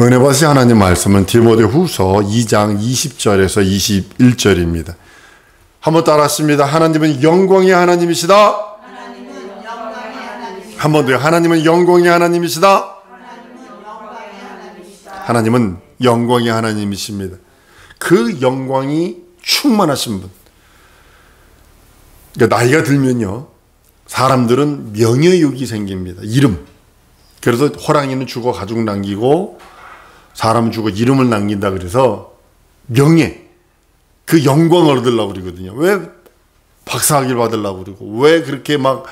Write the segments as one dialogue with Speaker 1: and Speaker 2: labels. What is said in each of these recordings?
Speaker 1: 은혜 받으신 하나님 말씀은 디모데후서 2장 20절에서 21절입니다. 한번 따라하십니다. 하나님은 영광의 하나님이시다. 한 번 더요. 하나님은 영광의 하나님이시다. 하나님은 영광의 하나님이십니다. 그 영광이 충만하신 분. 그러니까 나이가 들면요, 사람들은 명예욕이 생깁니다. 이름. 그래서 호랑이는 죽어 가죽 남기고 사람은 죽어 이름을 남긴다 그래서 명예, 그 영광을 얻으려고 그러거든요. 왜 박사학위를 받으려고 그러고, 왜 그렇게 막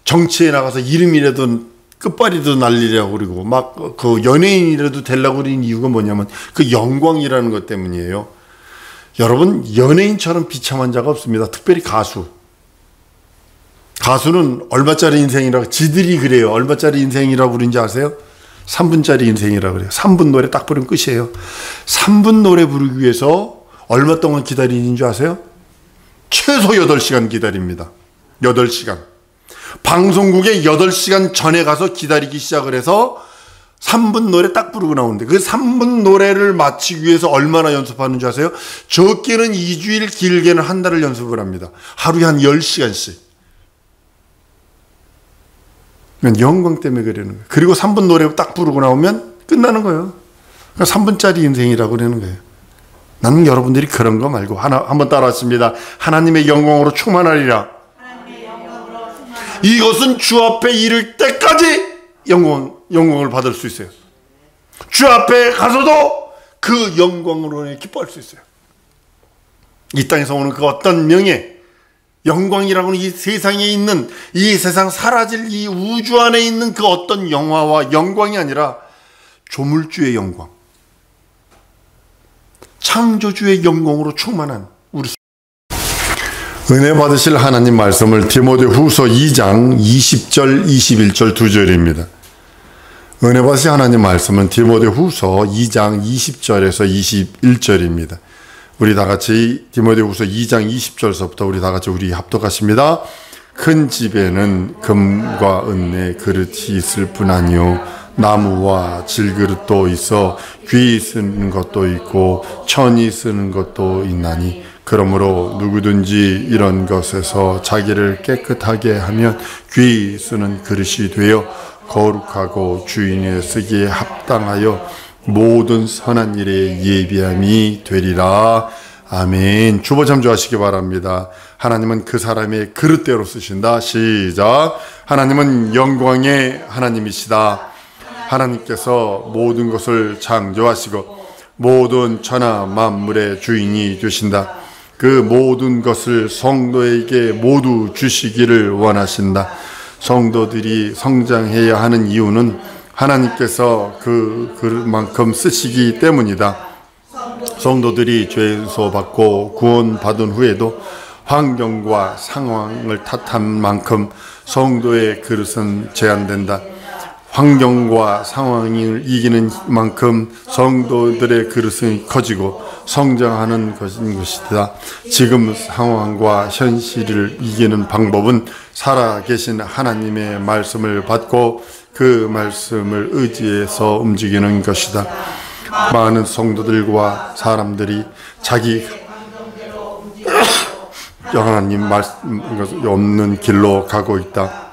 Speaker 1: 정치에 나가서 이름이라도 끝발이도 날리려고 그러고, 막 그 연예인이라도 되려고 그러는 이유가 뭐냐면 그 영광이라는 것 때문이에요. 여러분, 연예인처럼 비참한 자가 없습니다. 특별히 가수. 가수는 얼마짜리 인생이라고, 지들이 그래요. 얼마짜리 인생이라고 부르는지 아세요? 3분짜리 인생이라고 그래요. 3분 노래 딱 부르면 끝이에요. 3분 노래 부르기 위해서 얼마 동안 기다리는 줄 아세요? 최소 8시간 기다립니다. 8시간. 방송국에 8시간 전에 가서 기다리기 시작을 해서 3분 노래 딱 부르고 나오는데, 그 3분 노래를 마치기 위해서 얼마나 연습하는 줄 아세요? 적게는 2주일, 길게는 한 달을 연습을 합니다. 하루에 한 10시간씩. 영광 때문에 그러는 거예요. 그리고 3분 노래 딱 부르고 나오면 끝나는 거예요. 그러니까 3분짜리 인생이라고 그러는 거예요. 나는 여러분들이 그런 거 말고 한번 따라하십니다. 하나님의 영광으로 충만하리라. 이것은 주 앞에 이를 때까지 영광을 받을 수 있어요. 주 앞에 가서도 그 영광으로 기뻐할 수 있어요. 이 땅에서 오는 그 어떤 명예, 영광이라고는 이 세상에 있는, 이 세상 사라질 이 우주 안에 있는 그 어떤 영화와 영광이 아니라 조물주의 영광, 창조주의 영광으로 충만한 우리 은혜 받으실 하나님 말씀을 디모데후서 2장 20절 21절 2절입니다. 은혜 받으실 하나님 말씀은 디모데후서 2장 20절에서 21절입니다. 우리 다 같이 디모데후서 2장 20절서부터 우리 다 같이 우리 합독하십니다. 큰 집에는 금과 은의 그릇이 있을 뿐 아니요 나무와 질그릇도 있어 귀 쓰는 것도 있고 천이 쓰는 것도 있나니, 그러므로 누구든지 이런 것에서 자기를 깨끗하게 하면 귀 쓰는 그릇이 되어 거룩하고 주인의 쓰기에 합당하여 모든 선한 일에 예비함이 되리라. 아멘. 주보 참조하시기 바랍니다. 하나님은 그 사람의 그릇대로 쓰신다. 시작. 하나님은 영광의 하나님이시다. 하나님께서 모든 것을 창조하시고 모든 천하 만물의 주인이 되신다. 그 모든 것을 성도에게 모두 주시기를 원하신다. 성도들이 성장해야 하는 이유는 하나님께서 그만큼 쓰시기 때문이다. 성도들이 죄소받고 구원받은 후에도 환경과 상황을 탓한 만큼 성도의 그릇은 제한된다. 환경과 상황을 이기는 만큼 성도들의 그릇은 커지고 성장하는 것이다. 지금 상황과 현실을 이기는 방법은 살아계신 하나님의 말씀을 받고 그 말씀을 의지해서 움직이는 것이다. 많은 성도들과 사람들이 자기 하나님 말씀 없는 길로 가고 있다.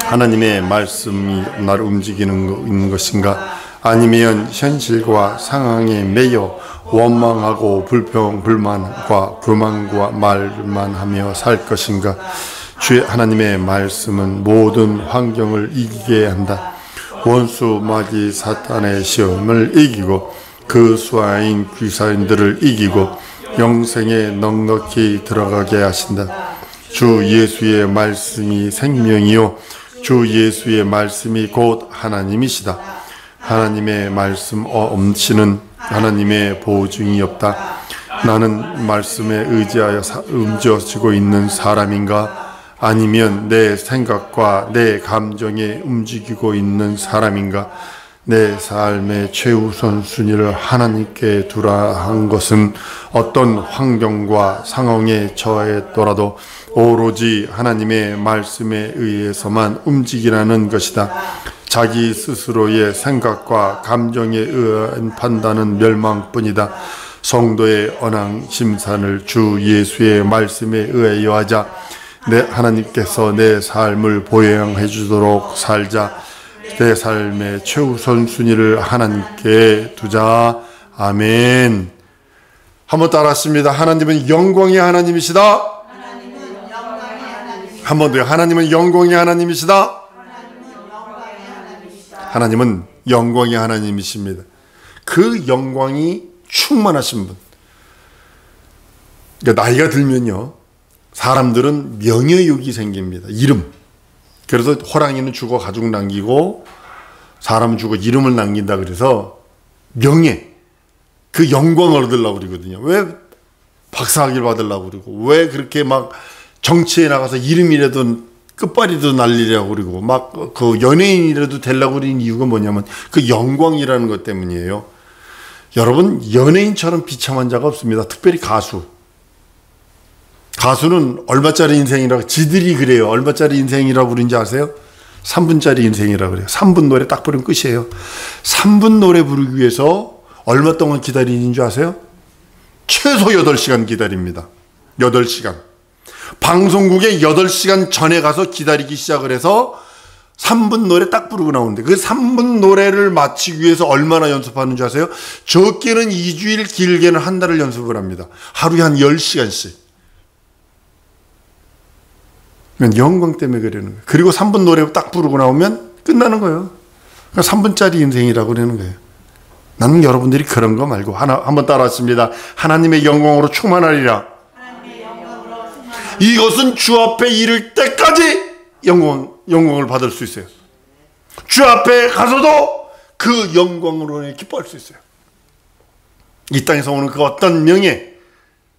Speaker 1: 하나님의 말씀이 나를 움직이는 것인가? 아니면 현실과 상황에 매여 원망하고 불만과 교만과 말만 하며 살 것인가? 주의 하나님의 말씀은 모든 환경을 이기게 한다. 원수 마귀 사탄의 시험을 이기고 그 수하인 귀사인들을 이기고 영생에 넉넉히 들어가게 하신다. 주 예수의 말씀이 생명이요 주 예수의 말씀이 곧 하나님이시다. 하나님의 말씀 없이는 하나님의 보증이 없다. 나는 말씀에 의지하여 움직여지고 있는 사람인가? 아니면 내 생각과 내 감정에 움직이고 있는 사람인가? 내 삶의 최우선 순위를 하나님께 두라 한 것은 어떤 환경과 상황에 처했더라도 오로지 하나님의 말씀에 의해서만 움직이라는 것이다. 자기 스스로의 생각과 감정에 의한 판단은 멸망뿐이다. 성도의 언앙 심산을 주 예수의 말씀에 의하여 하자. 내 하나님께서 내 삶을 보양해 주도록 살자. 내 삶의 최우선 순위를 하나님께 두자. 아멘. 한번 따라하십니다. 하나님은 영광의 하나님이시다. 한 번 더요. 하나님은 영광의 하나님이시다. 하나님은 영광의 하나님이십니다. 그 영광이 충만하신 분. 그러니까 나이가 들면요, 사람들은 명예욕이 생깁니다. 이름. 그래서 호랑이는 죽어 가죽 남기고 사람은 죽어 이름을 남긴다. 그래서 명예, 그 영광을 얻으려고 그러거든요. 왜 박사학위를 받으려고 그러고, 왜 그렇게 막 정치에 나가서 이름이라도 끝발이도 날리려고 그러고, 막 그 연예인이라도 되려고 그러는 이유가 뭐냐면 그 영광이라는 것 때문이에요. 여러분, 연예인처럼 비참한 자가 없습니다. 특별히 가수. 가수는 얼마짜리 인생이라고, 지들이 그래요. 얼마짜리 인생이라고 부르는지 아세요? 3분짜리 인생이라고 그래요. 3분 노래 딱 부르면 끝이에요. 3분 노래 부르기 위해서 얼마 동안 기다리는 줄 아세요? 최소 8시간 기다립니다. 8시간. 방송국에 8시간 전에 가서 기다리기 시작을 해서 3분 노래 딱 부르고 나오는데, 그 3분 노래를 마치기 위해서 얼마나 연습하는 줄 아세요? 적게는 2주일, 길게는 한 달을 연습을 합니다. 하루에 한 10시간씩. 영광 때문에 그러는 거예요. 그리고 3분 노래 딱 부르고 나오면 끝나는 거예요. 그러니까 3분짜리 인생이라고 그러는 거예요. 나는 여러분들이 그런 거 말고 한번 따라하십니다. 하나님의 영광으로 충만하리라. 이것은 주 앞에 이를 때까지 영광을 받을 수 있어요. 주 앞에 가서도 그 영광으로 기뻐할 수 있어요. 이 땅에서 오는 그 어떤 명예,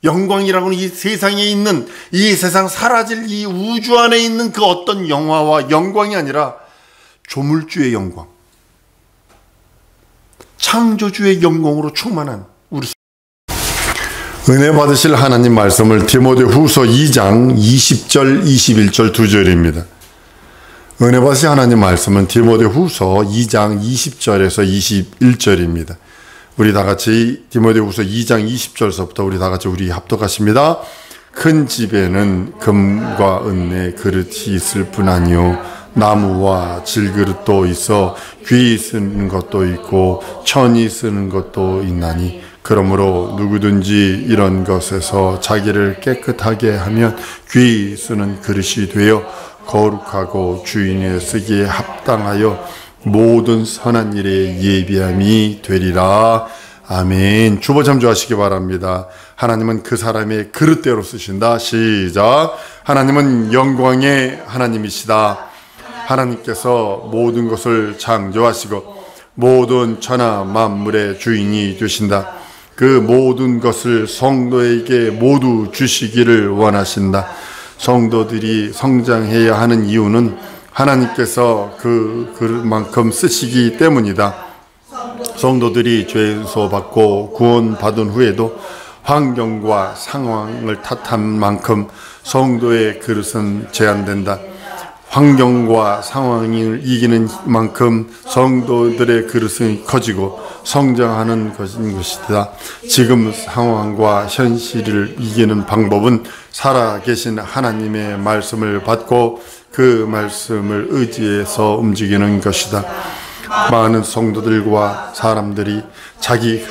Speaker 1: 영광이라고는 이 세상에 있는, 이 세상 사라질 이 우주 안에 있는 그 어떤 영화와 영광이 아니라 조물주의 영광, 창조주의 영광으로 충만한 우리 은혜 받으실 하나님 말씀을 디모데후서 2장 20절 21절 2절입니다. 은혜 받으실 하나님 말씀은 디모데후서 2장 20절에서 21절입니다. 우리 다 같이 디모데후서 2장 20절서부터 우리 다 같이 우리 합독하십니다. 큰 집에는 금과 은의 그릇이 있을 뿐 아니요 나무와 질그릇도 있어 귀 쓰는 것도 있고 천이 쓰는 것도 있나니, 그러므로 누구든지 이런 것에서 자기를 깨끗하게 하면 귀 쓰는 그릇이 되어 거룩하고 주인의 쓰기에 합당하여 모든 선한 일에 예비함이 되리라. 아멘. 주보 참조하시기 바랍니다. 하나님은 그 사람의 그릇대로 쓰신다. 시작. 하나님은 영광의 하나님이시다. 하나님께서 모든 것을 창조하시고 모든 천하 만물의 주인이 되신다. 그 모든 것을 성도에게 모두 주시기를 원하신다. 성도들이 성장해야 하는 이유는 하나님께서 그만큼 쓰시기 때문이다. 성도들이 죄소받고 구원받은 후에도 환경과 상황을 탓한 만큼 성도의 그릇은 제한된다. 환경과 상황을 이기는 만큼 성도들의 그릇은 커지고 성장하는 것이다. 지금 상황과 현실을 이기는 방법은 살아계신 하나님의 말씀을 받고 그 말씀을 의지해서 움직이는 것이다. 많은 성도들과 사람들이 자기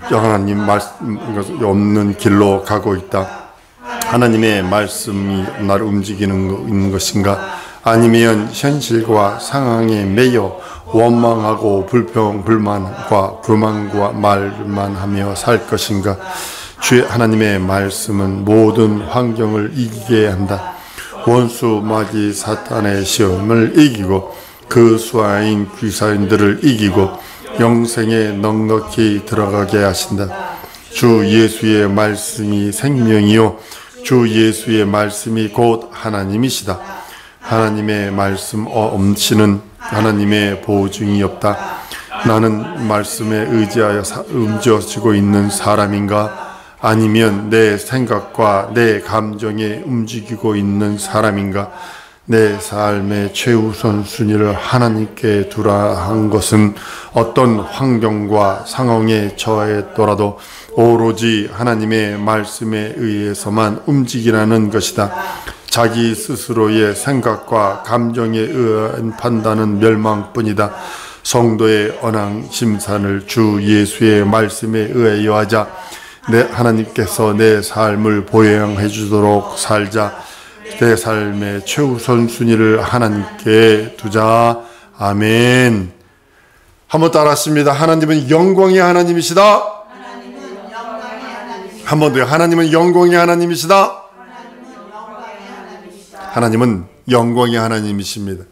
Speaker 1: 하나님 말씀 없는 길로 가고 있다. 하나님의 말씀이 나를 움직이는 것인가? 아니면 현실과 상황에 매여 원망하고 불평불만과 교만과 말만 하며 살 것인가? 주의 하나님의 말씀은 모든 환경을 이기게 한다. 원수 마귀 사탄의 시험을 이기고 그 수하인 귀사인들을 이기고 영생에 넉넉히 들어가게 하신다. 주 예수의 말씀이 생명이요 주 예수의 말씀이 곧 하나님이시다. 하나님의 말씀 없이는 하나님의 보증이 없다. 나는 말씀에 의지하여 움직여지고 있는 사람인가? 아니면 내 생각과 내 감정에 움직이고 있는 사람인가? 내 삶의 최우선 순위를 하나님께 두라 한 것은 어떤 환경과 상황에 처했더라도 오로지 하나님의 말씀에 의해서만 움직이라는 것이다. 자기 스스로의 생각과 감정에 의한 판단은 멸망뿐이다. 성도의 언앙 심산을 주 예수의 말씀에 의하여 하자. 하나님께서 내 삶을 보양해 주도록 살자. 내 삶의 최우선 순위를 하나님께 두자. 아멘. 한번 따라하십니다. 하나님은 영광의 하나님이시다. 한 번 더요. 하나님은 영광의 하나님이시다. 하나님은 영광의 하나님이십니다.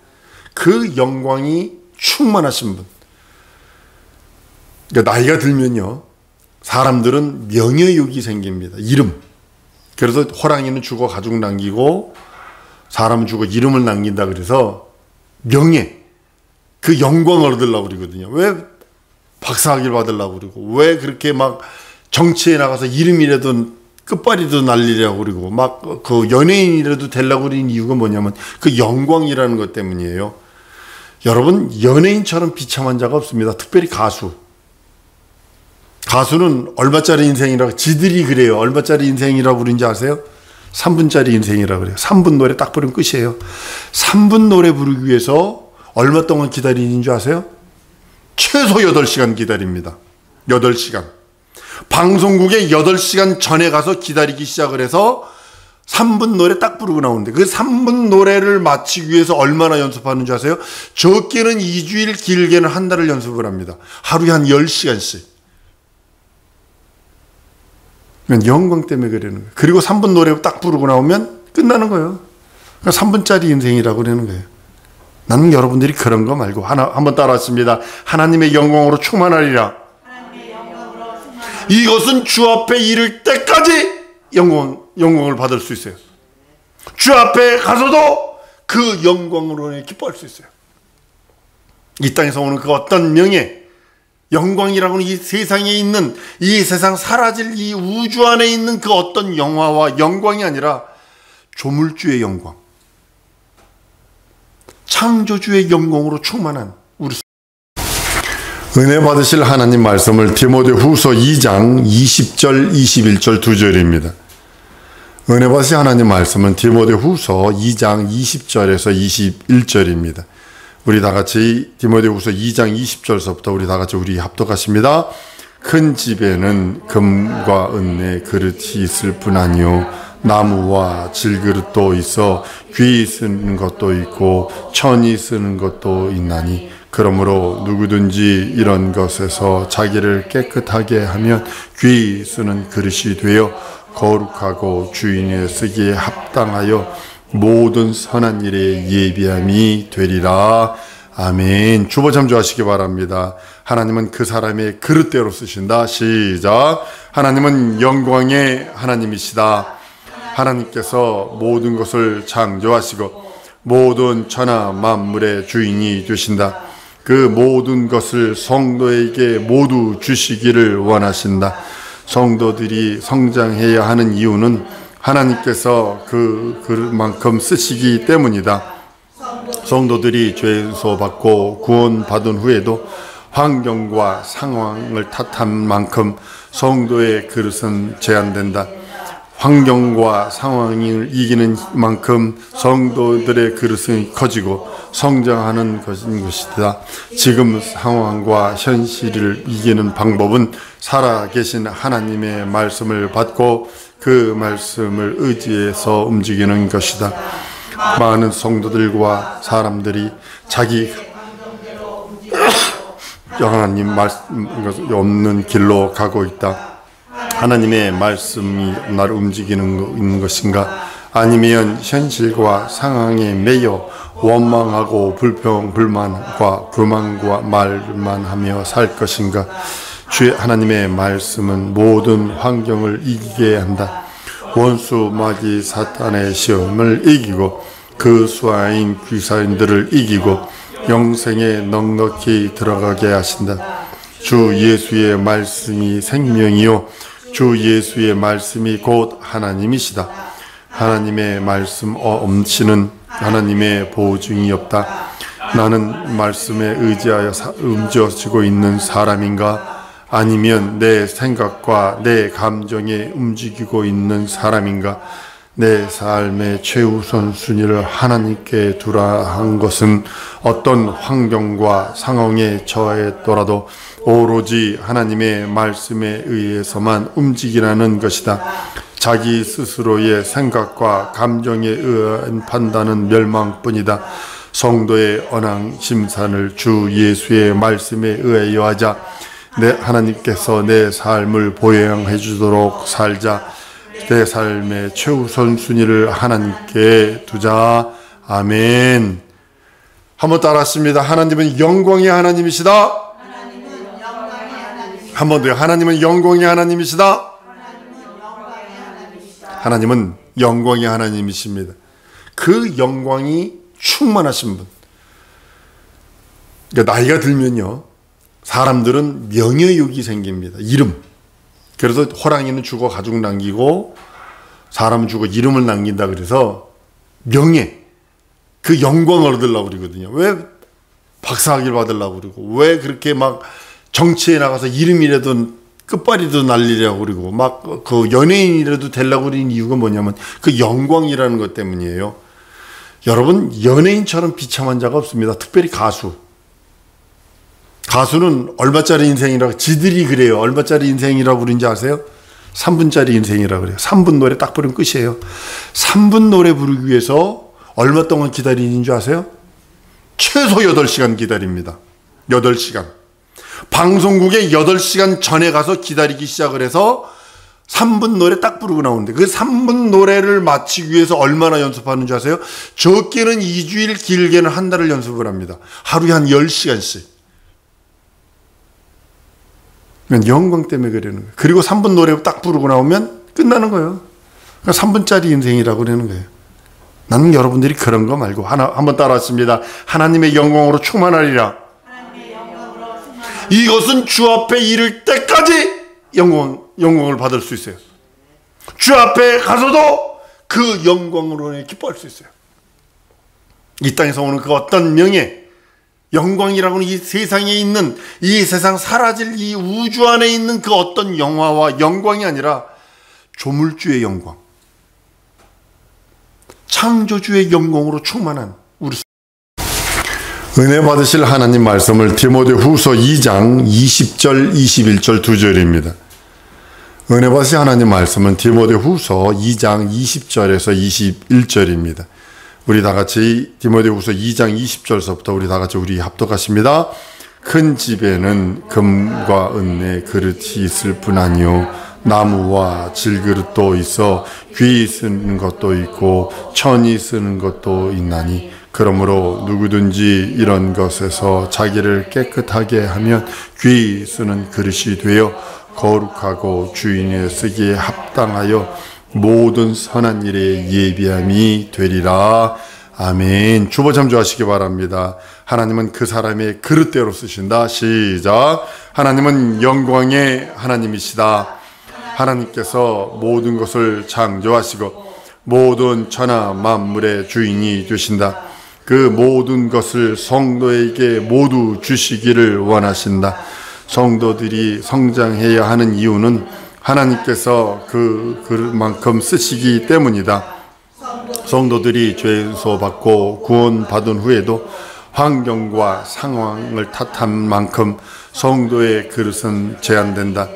Speaker 1: 그 영광이 충만하신 분. 그러니까 나이가 들면요, 사람들은 명예욕이 생깁니다. 이름. 그래서 호랑이는 죽어 가죽 남기고 사람은 죽어 이름을 남긴다. 그래서 명예, 그 영광을 얻으려고 그러거든요. 왜 박사학위를 받으려고 그러고, 왜 그렇게 막 정치에 나가서 이름이라도 끝발이도 날리려고 그러고, 막 그 연예인이라도 되려고 그러는 이유가 뭐냐면 그 영광이라는 것 때문이에요. 여러분, 연예인처럼 비참한 자가 없습니다. 특별히 가수. 가수는 얼마짜리 인생이라고, 지들이 그래요. 얼마짜리 인생이라고 그러는지 아세요? 3분짜리 인생이라고 그래요. 3분 노래 딱 부르면 끝이에요. 3분 노래 부르기 위해서 얼마 동안 기다리는 줄 아세요? 최소 8시간 기다립니다. 8시간. 방송국에 8시간 전에 가서 기다리기 시작을 해서 3분 노래 딱 부르고 나오는데, 그 3분 노래를 마치기 위해서 얼마나 연습하는 줄 아세요? 적게는 2주일, 길게는 한 달을 연습을 합니다. 하루에 한 10시간씩. 영광 때문에 그러는 거예요. 그리고 3분 노래 딱 부르고 나오면 끝나는 거예요. 그러니까 3분짜리 인생이라고 그러는 거예요. 나는 여러분들이 그런 거 말고 한번 따라하십니다. 하나님의 영광으로 충만하리라. 이것은 주 앞에 이를 때까지 영광을 받을 수 있어요. 주 앞에 가서도 그 영광으로 기뻐할 수 있어요. 이 땅에서 오는 그 어떤 명예, 영광이라고는 이 세상에 있는, 이 세상 사라질 이 우주 안에 있는 그 어떤 영화와 영광이 아니라 조물주의 영광, 창조주의 영광으로 충만한 우리 은혜 받으실 하나님 말씀을 디모데후서 2장 20절 21절 2절입니다. 은혜 받으실 하나님 말씀은 디모데후서 2장 20절에서 21절입니다. 우리 다 같이 디모데후서 2장 20절서부터 우리 다 같이 우리 합독하십니다. 큰 집에는 금과 은의 그릇이 있을 뿐 아니요 나무와 질그릇도 있어 귀 쓰는 것도 있고 천이 쓰는 것도 있나니, 그러므로 누구든지 이런 것에서 자기를 깨끗하게 하면 귀 쓰는 그릇이 되어 거룩하고 주인의 쓰기에 합당하여 모든 선한 일에 예비함이 되리라. 아멘. 주보 참조하시기 바랍니다. 하나님은 그 사람의 그릇대로 쓰신다. 시작. 하나님은 영광의 하나님이시다. 하나님께서 모든 것을 창조하시고 모든 천하 만물의 주인이 되신다. 그 모든 것을 성도에게 모두 주시기를 원하신다. 성도들이 성장해야 하는 이유는 하나님께서 그만큼 쓰시기 때문이다. 성도들이 죄소받고 구원받은 후에도 환경과 상황을 탓한 만큼 성도의 그릇은 제한된다. 환경과 상황을 이기는 만큼 성도들의 그릇은 커지고 성장하는 것이다. 지금 상황과 현실을 이기는 방법은 살아계신 하나님의 말씀을 받고 그 말씀을 의지해서 움직이는 것이다. 많은 성도들과 사람들이 자기 하나님 말씀 없는 길로 가고 있다. 하나님의 말씀이 나를 움직이는 것인가? 아니면 현실과 상황에 매여 원망하고 불평불만과 교만과 말만 하며 살 것인가? 주의 하나님의 말씀은 모든 환경을 이기게 한다. 원수 마귀 사탄의 시험을 이기고 그 수하인 귀사인들을 이기고 영생에 넉넉히 들어가게 하신다. 주 예수의 말씀이 생명이요 주 예수의 말씀이 곧 하나님이시다. 하나님의 말씀 없이는 하나님의 보증이 없다. 나는 말씀에 의지하여 움직여지고 있는 사람인가? 아니면 내 생각과 내 감정에 움직이고 있는 사람인가? 내 삶의 최우선 순위를 하나님께 두라 한 것은 어떤 환경과 상황에 처했더라도 오로지 하나님의 말씀에 의해서만 움직이라는 것이다. 자기 스스로의 생각과 감정에 의한 판단은 멸망뿐이다. 성도의 언앙 심산을 주 예수의 말씀에 의하여 하자. 하나님께서 내 삶을 보양해 주도록 살자. 내 삶의 최우선 순위를 하나님께 두자. 아멘. 한번 따라하십니다. 하나님은 영광의 하나님이시다. 한 번 더요. 하나님은 영광의 하나님이시다. 하나님은 영광의 하나님이십니다. 그 영광이 충만하신 분. 그러니까 나이가 들면요, 사람들은 명예욕이 생깁니다. 이름. 그래서 호랑이는 죽어 가죽 남기고 사람은 죽어 이름을 남긴다. 그래서 명예, 그 영광을 얻으려고 그러거든요. 왜 박사학위를 받으려고 그러고, 왜 그렇게 막 정치에 나가서 이름이라도 끝발이도 날리려고 그러고, 막 그 연예인이라도 되려고 그러는 이유가 뭐냐면 그 영광이라는 것 때문이에요. 여러분, 연예인처럼 비참한 자가 없습니다. 특별히 가수. 가수는 얼마짜리 인생이라고, 지들이 그래요. 얼마짜리 인생이라고 그러는지 아세요? 3분짜리 인생이라고 그래요. 3분 노래 딱 부르면 끝이에요. 3분 노래 부르기 위해서 얼마 동안 기다리는 줄 아세요? 최소 8시간 기다립니다. 8시간. 방송국에 8시간 전에 가서 기다리기 시작을 해서 3분 노래 딱 부르고 나오는데, 그 3분 노래를 마치기 위해서 얼마나 연습하는 줄 아세요? 적게는 2주일, 길게는 한 달을 연습을 합니다. 하루에 한 10시간씩. 영광 때문에 그러는 거예요. 그리고 3분 노래 딱 부르고 나오면 끝나는 거예요. 그러니까 3분짜리 인생이라고 그러는 거예요. 나는 여러분들이 그런 거 말고 한번 따라하십니다. 하나님의 영광으로 충만하리라. 이것은 주 앞에 이를 때까지 영광을 받을 수 있어요. 주 앞에 가서도 그 영광으로 기뻐할 수 있어요. 이 땅에서 오는 그 어떤 명예, 영광이라고는 이 세상에 있는, 이 세상 사라질 이 우주 안에 있는 그 어떤 영화와 영광이 아니라 조물주의 영광, 창조주의 영광으로 충만한 우리 은혜 받으실 하나님 말씀을 디모데후서 2장 20절 21절 2절입니다. 은혜 받으실 하나님 말씀은 디모데후서 2장 20절에서 21절입니다. 우리 다 같이 디모데후서 2장 20절서부터 우리 다 같이 우리 합독하십니다. 큰 집에는 금과 은의 그릇이 있을 뿐 아니요 나무와 질그릇도 있어 귀 쓰는 것도 있고 천이 쓰는 것도 있나니, 그러므로 누구든지 이런 것에서 자기를 깨끗하게 하면 귀 쓰는 그릇이 되어 거룩하고 주인의 쓰기에 합당하여 모든 선한 일에 예비함이 되리라. 아멘. 주보 참조하시기 바랍니다. 하나님은 그 사람의 그릇대로 쓰신다. 시작. 하나님은 영광의 하나님이시다. 하나님께서 모든 것을 창조하시고 모든 천하 만물의 주인이 되신다. 그 모든 것을 성도에게 모두 주시기를 원하신다. 성도들이 성장해야 하는 이유는 하나님께서 그만큼 쓰시기 때문이다. 성도들이 죄소받고 구원받은 후에도 환경과 상황을 탓한 만큼 성도의 그릇은 제한된다.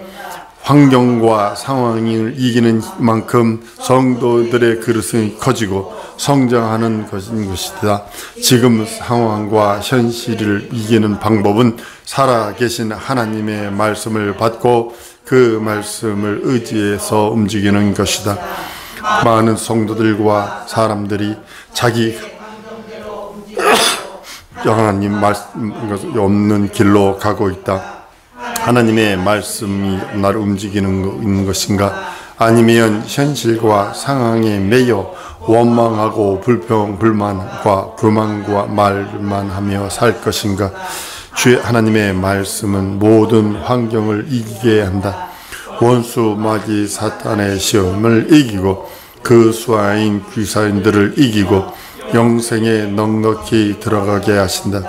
Speaker 1: 환경과 상황을 이기는 만큼 성도들의 그릇은 커지고 성장하는 것이다. 지금 상황과 현실을 이기는 방법은 살아계신 하나님의 말씀을 받고 그 말씀을 의지해서 움직이는 것이다. 많은 성도들과 사람들이 자기 하나님 말씀 없는 길로 가고 있다. 하나님의 말씀이 나를 움직이는 것인가? 아니면 현실과 상황에 매여 원망하고 불만과 교만과 말만 하며 살 것인가? 주의 하나님의 말씀은 모든 환경을 이기게 한다. 원수 마귀 사탄의 시험을 이기고 그 수하인 귀사인들을 이기고 영생에 넉넉히 들어가게 하신다.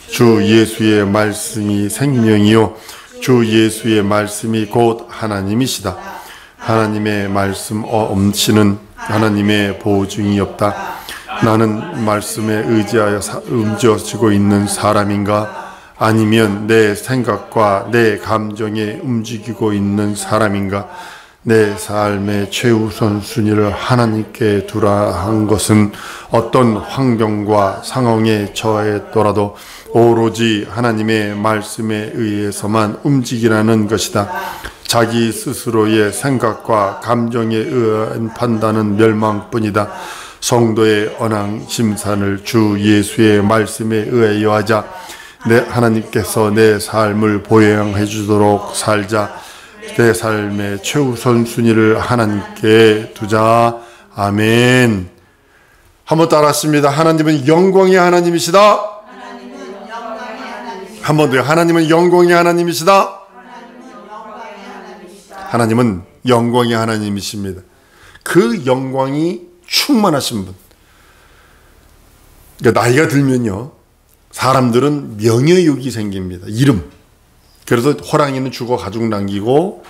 Speaker 1: 주 예수의 말씀이 생명이요 주 예수의 말씀이 곧 하나님이시다. 하나님의 말씀 없이는 하나님의 보증이 없다. 나는 말씀에 의지하여 움직여지고 있는 사람인가? 아니면 내 생각과 내 감정에 움직이고 있는 사람인가? 내 삶의 최우선 순위를 하나님께 두라 한 것은 어떤 환경과 상황에 처했더라도 오로지 하나님의 말씀에 의해서만 움직이라는 것이다. 자기 스스로의 생각과 감정에 의한 판단은 멸망뿐이다. 성도의 언앙 심산을 주 예수의 말씀에 의하여 하자. 하나님께서 내 삶을 보양해 주도록 살자. 내 삶의 최우선 순위를 하나님께 두자. 아멘. 한번 따라하십니다. 하나님은 영광의 하나님이시다. 한 번 더요. 하나님은 영광의 하나님이시다. 하나님은 영광의 하나님이십니다. 그 영광이 충만하신 분. 그러니까 나이가 들면요, 사람들은 명예욕이 생깁니다. 이름. 그래서 호랑이는 죽어 가죽 남기고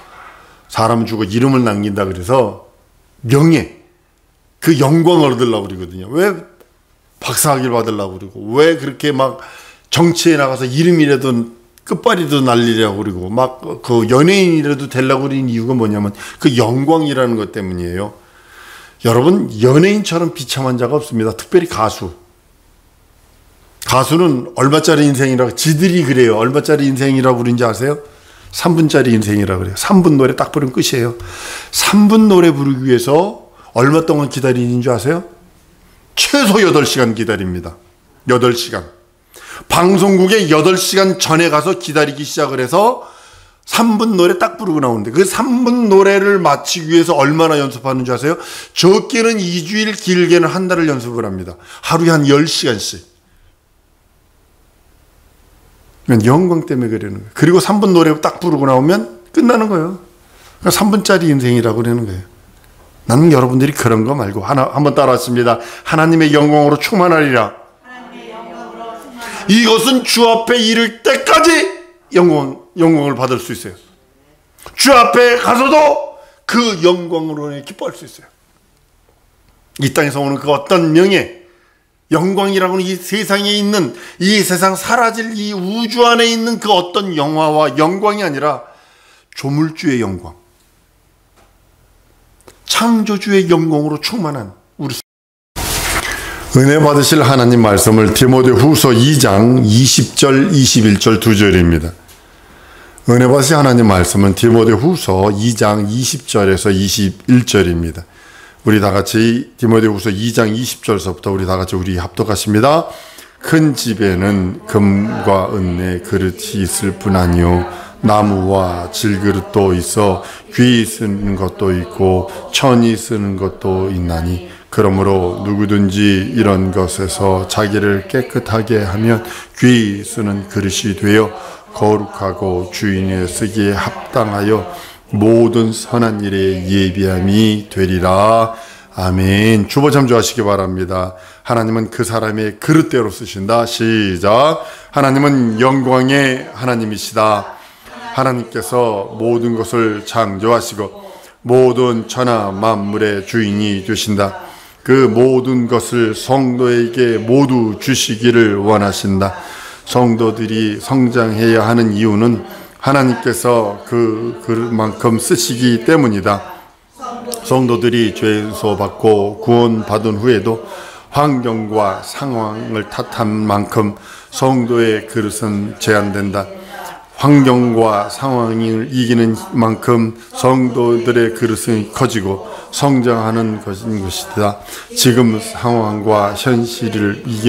Speaker 1: 사람은 죽어 이름을 남긴다. 그래서 명예, 그 영광을 얻으려고 그러거든요. 왜 박사학위를 받으려고 그러고, 왜 그렇게 막 정치에 나가서 이름이라도 끝발이도 날리려고 그러고, 막 그 연예인이라도 되려고 그러는 이유가 뭐냐면 그 영광이라는 것 때문이에요. 여러분, 연예인처럼 비참한 자가 없습니다. 특별히 가수. 가수는 얼마짜리 인생이라고, 지들이 그래요. 얼마짜리 인생이라고 그러는지 아세요? 3분짜리 인생이라고 그래요. 3분 노래 딱 부르면 끝이에요. 3분 노래 부르기 위해서 얼마 동안 기다리는 줄 아세요? 최소 8시간 기다립니다. 8시간. 방송국에 8시간 전에 가서 기다리기 시작을 해서 3분 노래 딱 부르고 나오는데, 그 3분 노래를 마치기 위해서 얼마나 연습하는 줄 아세요? 적게는 2주일, 길게는 한 달을 연습을 합니다. 하루에 한 10시간씩. 영광 때문에 그러는 거예요. 그리고 3분 노래 딱 부르고 나오면 끝나는 거예요. 그러니까 3분짜리 인생이라고 그러는 거예요. 나는 여러분들이 그런 거 말고 한번 따라했습니다. 하나님의 영광으로 충만하리라. 이것은 주 앞에 이를 때까지 영광을 받을 수 있어요. 주 앞에 가서도 그 영광으로 기뻐할 수 있어요. 이 땅에서 오는 그 어떤 명예, 영광이라고는 이 세상에 있는, 이 세상 사라질 이 우주 안에 있는 그 어떤 영화와 영광이 아니라 조물주의 영광, 창조주의 영광으로 충만한 우리 은혜 받으실 하나님 말씀을 디모데후서 2장 20절 21절 2절입니다. 은혜 받으실 하나님 말씀은 디모데후서 2장 20절에서 21절입니다. 우리 다 같이 디모데후서 2장 20절서부터 우리 다 같이 우리 합독하십니다. 큰 집에는 금과 은의 그릇이 있을 뿐 아니요 나무와 질그릇도 있어 귀 쓰는 것도 있고 천이 쓰는 것도 있나니, 그러므로 누구든지 이런 것에서 자기를 깨끗하게 하면 귀 쓰는 그릇이 되어 거룩하고 주인의 쓰기에 합당하여 모든 선한 일에 예비함이 되리라. 아멘. 주보 참조하시기 바랍니다. 하나님은 그 사람의 그릇대로 쓰신다. 시작. 하나님은 영광의 하나님이시다. 하나님께서 모든 것을 창조하시고 모든 천하 만물의 주인이 되신다. 그 모든 것을 성도에게 모두 주시기를 원하신다. 성도들이 성장해야 하는 이유는 하나님께서 그만큼 쓰시기 때문이다. 성도들이 죄소받고 구원받은 후에도 환경과 상황을 탓한 만큼 성도의 그릇은 제한된다. 환경과 상황을 이기는 만큼 성도들의 그릇은 커지고 성장하는 것이다. 지금 상황과 현실을 이기는